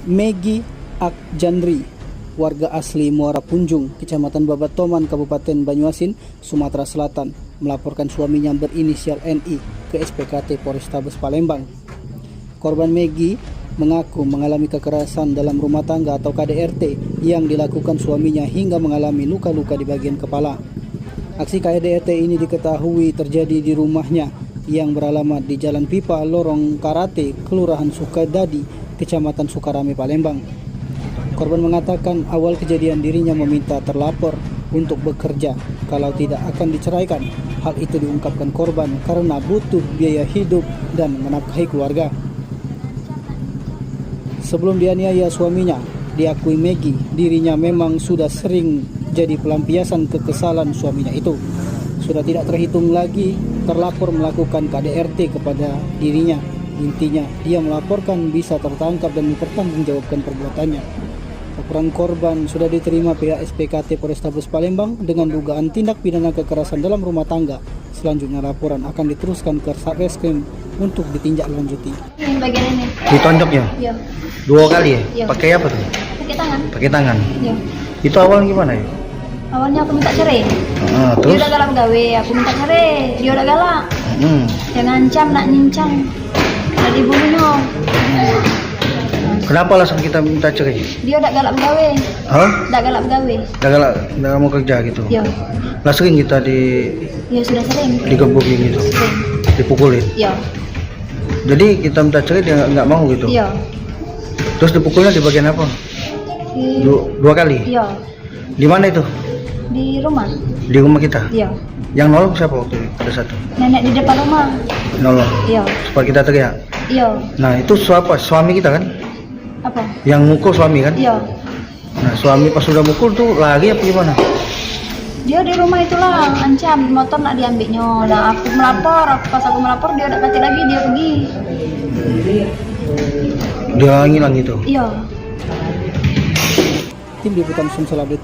Megi Akjandri, warga asli Muara Punjung, Kecamatan Babatoman, Kabupaten Banyuasin, Sumatera Selatan, melaporkan suaminya berinisial NI ke SPKT Polrestabes Palembang. Korban Megi mengaku mengalami kekerasan dalam rumah tangga atau KDRT yang dilakukan suaminya hingga mengalami luka-luka di bagian kepala. Aksi KDRT ini diketahui terjadi di rumahnya yang beralamat di Jalan Pipa, Lorong Karate, Kelurahan Sukadadi, Kecamatan Sukarame, Palembang. Korban mengatakan awal kejadian dirinya meminta terlapor untuk bekerja, kalau tidak akan diceraikan. Hal itu diungkapkan korban karena butuh biaya hidup dan menafkahi keluarga. Sebelum dianiaya suaminya, diakui Megi dirinya memang sudah sering jadi pelampiasan kekesalan suaminya itu. Sudah tidak terhitung lagi terlapor melakukan KDRT kepada dirinya. Intinya, dia melaporkan bisa tertangkap dan mempertanggungjawabkan perbuatannya. Laporan korban sudah diterima pihak SPKT Polrestabes Palembang dengan dugaan tindak pidana kekerasan dalam rumah tangga. Selanjutnya laporan akan diteruskan ke Satreskrim untuk ditindaklanjuti. Yang bagian ini. Ditonjok ya? Iya. 2 kali ya? Iya. Pakai apa tuh? Pakai tangan. Pakai tangan. Iya. Itu awalnya gimana ya? Awalnya aku minta cerai. Dia Terus? udah galak gawe, aku minta cerai. Dia udah galak. Dia ngancam nak nyincang. Nak dibunuh. Kenapa alasan kita minta cerai? Dia udah galak gawe. Hah? Udah galak gawe. Udah mau kerja gitu? Iya. Lah sering kita Ya sudah sering. digebukin gitu? Sering. Dipukulin? Iya. Jadi kita minta cerai dia nggak mau gitu? Iya. Terus dipukulnya di bagian apa? Di... 2 kali? Iya. Di mana itu? Di rumah. Di rumah kita? Iya. Yang nolong siapa waktu itu? Ada satu? Nenek di depan rumah. Nolong? Iya. Supaya kita teriak? Iya. Nah itu siapa? Suami kita kan? Apa? Yang mukul suami kan? Iya. Nah suami pas sudah mukul tuh lari apa gimana? Dia di rumah itulah ancam motor nak diambilnya. Nah aku melapor, pas aku melapor dia udah mati lagi, dia pergi. Dia ngilang gitu? Iya. Tim Liputan Sumsel Update.